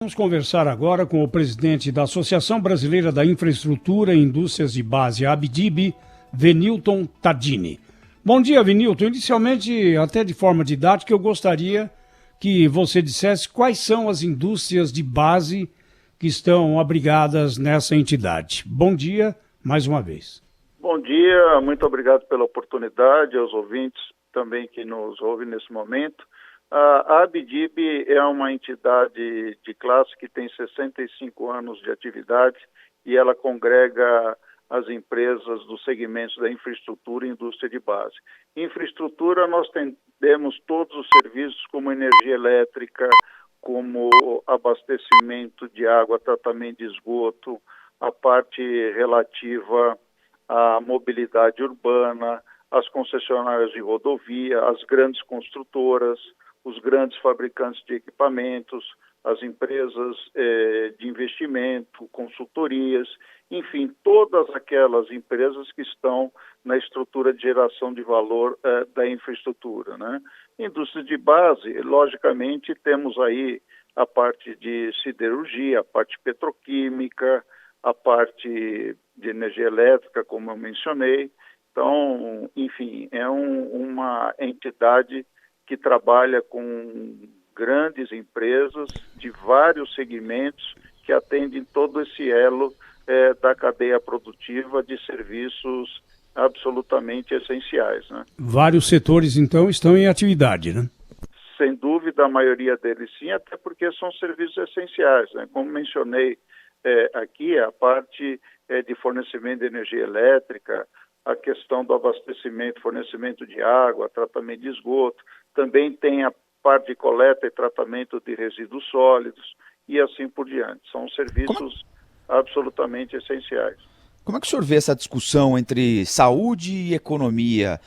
Vamos conversar agora com o presidente da Associação Brasileira da Infraestrutura e Indústrias de Base, a ABDIB, Venilton Tadini. Bom dia, Venilton. Inicialmente, até de forma didática, eu gostaria que você dissesse quais são as indústrias de base que estão abrigadas nessa entidade. Bom dia, mais uma vez. Bom dia, muito obrigado pela oportunidade, aos ouvintes também que nos ouvem nesse momento. A ABDIB é uma entidade de classe que tem 65 anos de atividade e ela congrega as empresas dos segmentos da infraestrutura e indústria de base. Infraestrutura, nós temos todos os serviços como energia elétrica, como abastecimento de água, tratamento de esgoto, a parte relativa à mobilidade urbana, as concessionárias de rodovia, as grandes construtoras, os grandes fabricantes de equipamentos, as empresas de investimento, consultorias, enfim, todas aquelas empresas que estão na estrutura de geração de valor da infraestrutura, né? Indústria de base, logicamente, temos aí a parte de siderurgia, a parte petroquímica, a parte de energia elétrica, como eu mencionei. Então, enfim, é uma entidade que trabalha com grandes empresas de vários segmentos que atendem todo esse elo da cadeia produtiva de serviços absolutamente essenciais, né? Vários setores, então, estão em atividade, né? Sem dúvida, a maioria deles sim, até porque são serviços essenciais, né? Como mencionei aqui, a parte de fornecimento de energia elétrica, a questão do abastecimento, fornecimento de água, tratamento de esgoto, também tem a parte de coleta e tratamento de resíduos sólidos e assim por diante. São serviços absolutamente essenciais. Como é que o senhor vê essa discussão entre saúde e economia?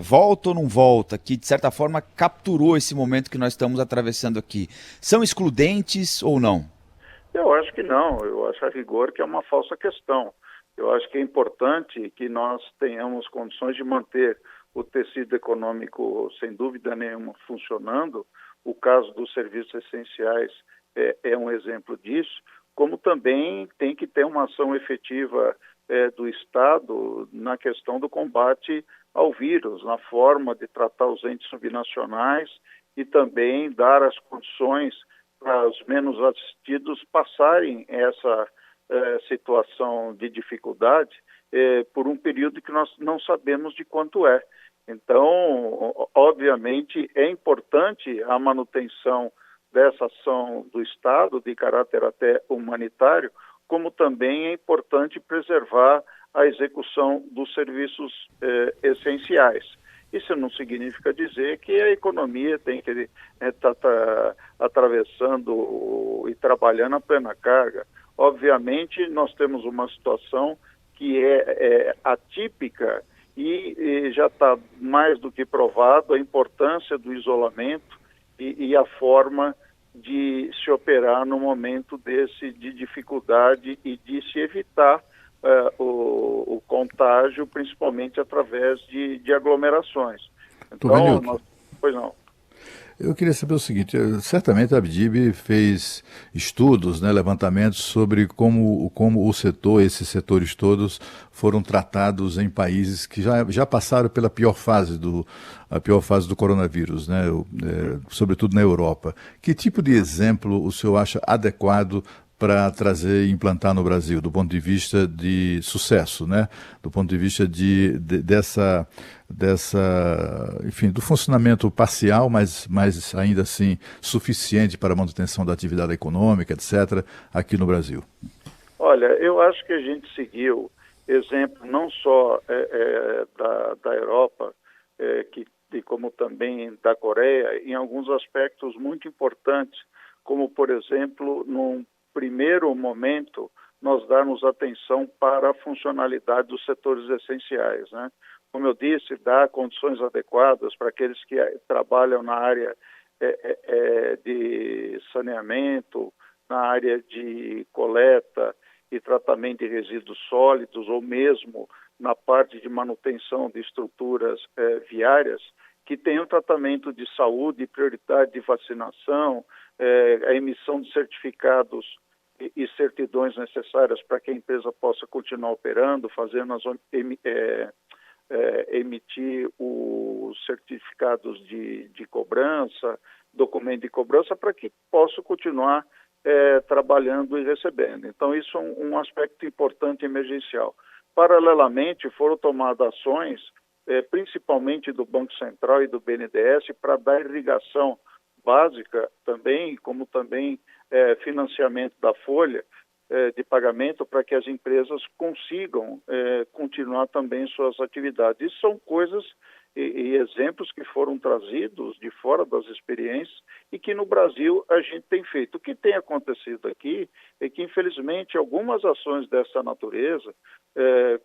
Volta ou não volta? Que, de certa forma, capturou esse momento que nós estamos atravessando aqui. São excludentes ou não? Eu acho que não. Eu acho a rigor que é uma falsa questão. Eu acho que é importante que nós tenhamos condições de manter o tecido econômico, sem dúvida nenhuma, funcionando. O caso dos serviços essenciais é um exemplo disso, como também tem que ter uma ação efetiva do Estado na questão do combate ao vírus, na forma de tratar os entes subnacionais e também dar as condições para os menos assistidos passarem essa situação de dificuldade por um período que nós não sabemos de quanto é. Então, obviamente, é importante a manutenção dessa ação do Estado, de caráter até humanitário, como também é importante preservar a execução dos serviços essenciais. Isso não significa dizer que a economia tem que estar atravessando e trabalhando a plena carga. Obviamente, nós temos uma situação que é atípica e já está mais do que provado a importância do isolamento e a forma de se operar no momento desse de dificuldade e de se evitar o contágio, principalmente através de aglomerações. Então, pois não. Eu queria saber o seguinte, certamente a ABDIB fez estudos, né, levantamentos sobre como esses setores todos foram tratados em países que já passaram pela pior fase do coronavírus, né, sobretudo na Europa. Que tipo de exemplo o senhor acha adequado para trazer e implantar no Brasil, do ponto de vista de sucesso, né? Do ponto de vista enfim, do funcionamento parcial, mas ainda assim suficiente para a manutenção da atividade econômica, etc., aqui no Brasil? Olha, eu acho que a gente seguiu exemplo não só da Europa, e como também da Coreia, em alguns aspectos muito importantes, como, por exemplo, num primeiro momento, nós darmos atenção para a funcionalidade dos setores essenciais, né? Como eu disse, dar condições adequadas para aqueles que trabalham na área de saneamento, na área de coleta e tratamento de resíduos sólidos, ou mesmo na parte de manutenção de estruturas viárias, que tenham tratamento de saúde, prioridade de vacinação, a emissão de certificados e certidões necessárias para que a empresa possa continuar operando, emitir os certificados de cobrança, documento de cobrança, para que possa continuar trabalhando e recebendo. Então, isso é um aspecto importante e emergencial. Paralelamente, foram tomadas ações, principalmente do Banco Central e do BNDES, para dar irrigação básica também, como também financiamento da folha de pagamento para que as empresas consigam continuar também suas atividades. Isso são coisas e exemplos que foram trazidos de fora das experiências e que no Brasil a gente tem feito. O que tem acontecido aqui é que, infelizmente, algumas ações dessa natureza,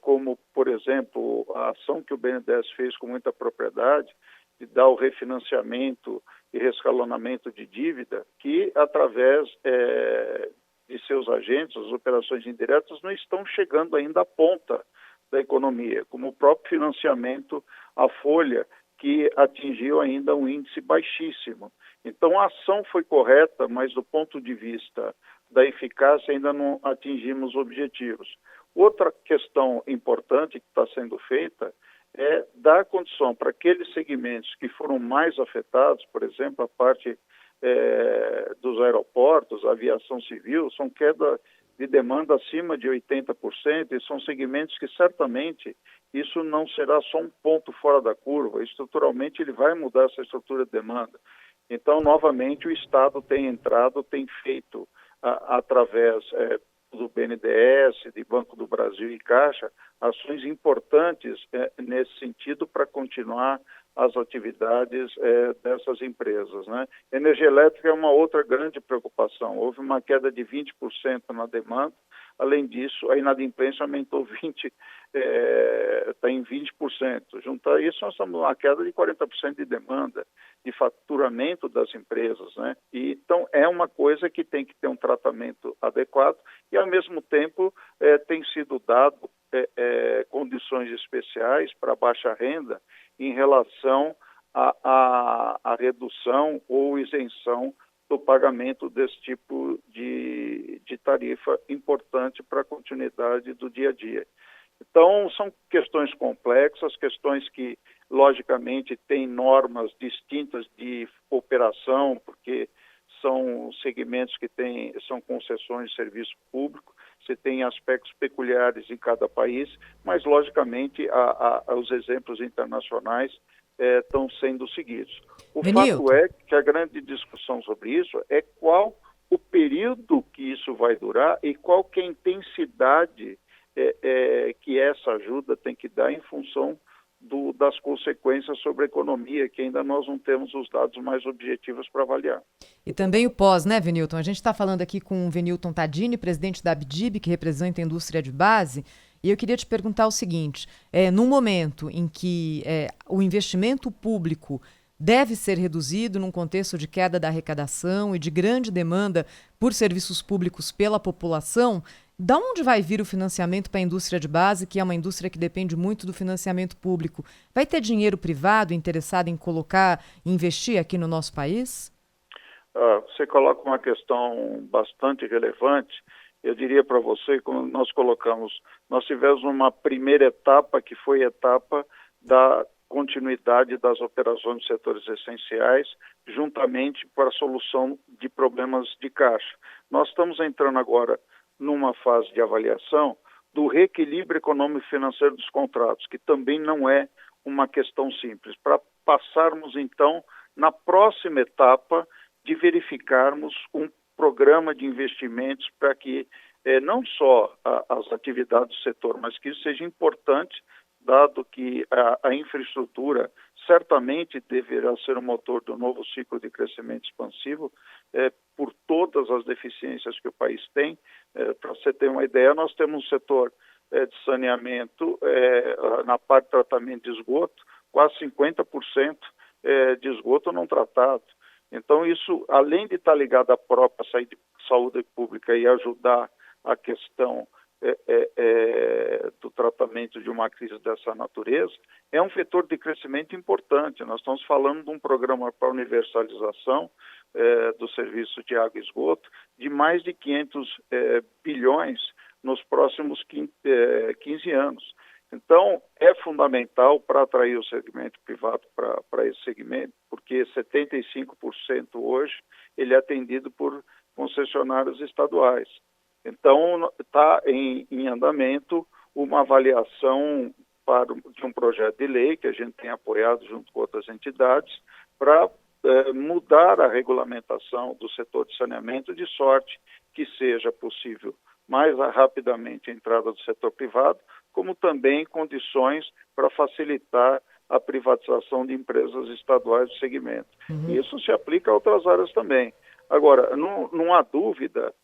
como, por exemplo, a ação que o BNDES fez com muita propriedade, de dar o refinanciamento e rescalonamento de dívida, que, através de seus agentes, as operações indiretas, não estão chegando ainda à ponta da economia, como o próprio financiamento à folha, que atingiu ainda um índice baixíssimo. Então, a ação foi correta, mas do ponto de vista da eficácia ainda não atingimos objetivos. Outra questão importante que está sendo feita é dar condição para aqueles segmentos que foram mais afetados, por exemplo, a parte dos aeroportos, a aviação civil, são queda de demanda acima de 80% e são segmentos que certamente isso não será só um ponto fora da curva, estruturalmente ele vai mudar essa estrutura de demanda. Então, novamente, o Estado tem entrado, tem feito através do BNDES, de Banco do Brasil e Caixa, ações importantes nesse sentido para continuar as atividades dessas empresas, né? Energia elétrica é uma outra grande preocupação. Houve uma queda de 20% na demanda. Além disso, a inadimplência aumentou está em 20%. Juntar isso, nós estamos numa queda de 40% de demanda, de faturamento das empresas, né? Então, é uma coisa que tem que ter um tratamento adequado e, ao mesmo tempo, tem sido dado condições especiais para baixa renda em relação à redução ou isenção do pagamento desse tipo de tarifa importante para a continuidade do dia a dia. Então, são questões complexas, questões que, logicamente, têm normas distintas de operação, porque são segmentos que são concessões de serviço público, você tem aspectos peculiares em cada país, mas, logicamente, os exemplos internacionais estão sendo seguidos. O fato é que a grande discussão sobre isso é qual o período que isso vai durar e qual que é a intensidade que essa ajuda tem que dar em função das consequências sobre a economia, que ainda nós não temos os dados mais objetivos para avaliar. E também o pós, né, Venilton? A gente está falando aqui com o Venilton Tadini, presidente da ABDIB, que representa a indústria de base, e eu queria te perguntar o seguinte, num momento em que o investimento público deve ser reduzido num contexto de queda da arrecadação e de grande demanda por serviços públicos pela população, da onde vai vir o financiamento para a indústria de base, que é uma indústria que depende muito do financiamento público? Vai ter dinheiro privado interessado em investir aqui no nosso país? Você coloca uma questão bastante relevante. Eu diria para você, como nós tivemos uma primeira etapa, que foi a etapa da continuidade das operações dos setores essenciais, juntamente para a solução de problemas de caixa. Nós estamos entrando agora numa fase de avaliação do reequilíbrio econômico e financeiro dos contratos, que também não é uma questão simples, para passarmos, então, na próxima etapa de verificarmos um programa de investimentos para que não só as atividades do setor, mas que isso seja importante, dado que a infraestrutura certamente deverá ser o motor do novo ciclo de crescimento expansivo, por todas as deficiências que o país tem. Para você ter uma ideia, nós temos um setor de saneamento, na parte de tratamento de esgoto, quase 50% de esgoto não tratado. Então, isso, além de estar ligado à própria saúde pública e ajudar a questão do tratamento de uma crise dessa natureza, é um vetor de crescimento importante. Nós estamos falando de um programa para universalização, do serviço de água e esgoto, de mais de 500 bilhões nos próximos 15 anos. Então, é fundamental para atrair o segmento privado para esse segmento, porque 75% hoje ele é atendido por concessionários estaduais. Então, está em andamento uma avaliação de um projeto de lei que a gente tem apoiado junto com outras entidades para mudar a regulamentação do setor de saneamento de sorte que seja possível mais rapidamente a entrada do setor privado, como também condições para facilitar a privatização de empresas estaduais do segmento. Isso se aplica a outras áreas também. Agora, não há dúvida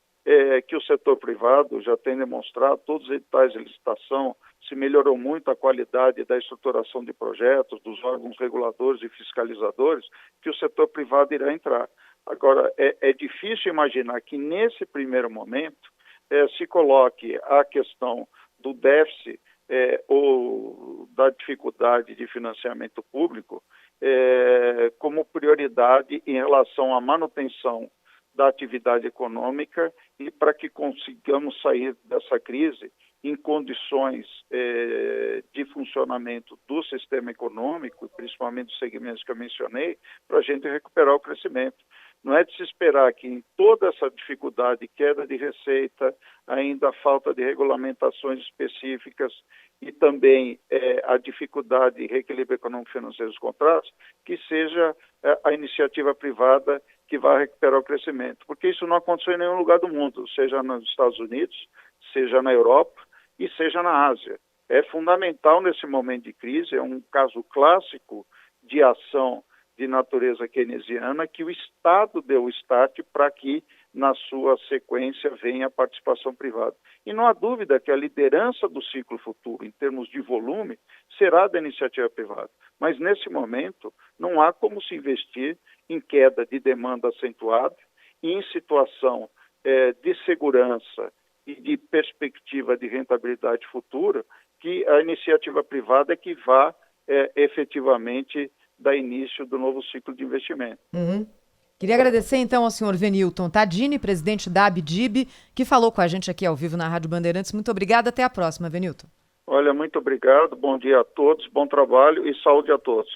que o setor privado já tem demonstrado, todos os editais de licitação, se melhorou muito a qualidade da estruturação de projetos, dos órgãos reguladores e fiscalizadores, que o setor privado irá entrar. Agora, é difícil imaginar que nesse primeiro momento se coloque a questão do déficit ou da dificuldade de financiamento público como prioridade em relação à manutenção da atividade econômica e para que consigamos sair dessa crise em condições de funcionamento do sistema econômico, principalmente dos segmentos que eu mencionei, para a gente recuperar o crescimento. Não é de se esperar que em toda essa dificuldade, queda de receita, ainda a falta de regulamentações específicas e também a dificuldade de reequilíbrio econômico-financeiro dos contratos, que seja a iniciativa privada que vai recuperar o crescimento. Porque isso não aconteceu em nenhum lugar do mundo, seja nos Estados Unidos, seja na Europa e seja na Ásia. É fundamental nesse momento de crise, é um caso clássico de ação de natureza keynesiana, que o Estado deu o start para que, na sua sequência, venha a participação privada. E não há dúvida que a liderança do ciclo futuro, em termos de volume, será da iniciativa privada. Mas, nesse momento, não há como se investir em queda de demanda acentuada e em situação de segurança e de perspectiva de rentabilidade futura, que a iniciativa privada é que vá efetivamente dar início do novo ciclo de investimento. Queria agradecer então ao senhor Venilton Tadini, presidente da ABDIB, que falou com a gente aqui ao vivo na Rádio Bandeirantes. Muito obrigada, até a próxima, Venilton. Olha, muito obrigado, bom dia a todos, bom trabalho e saúde a todos.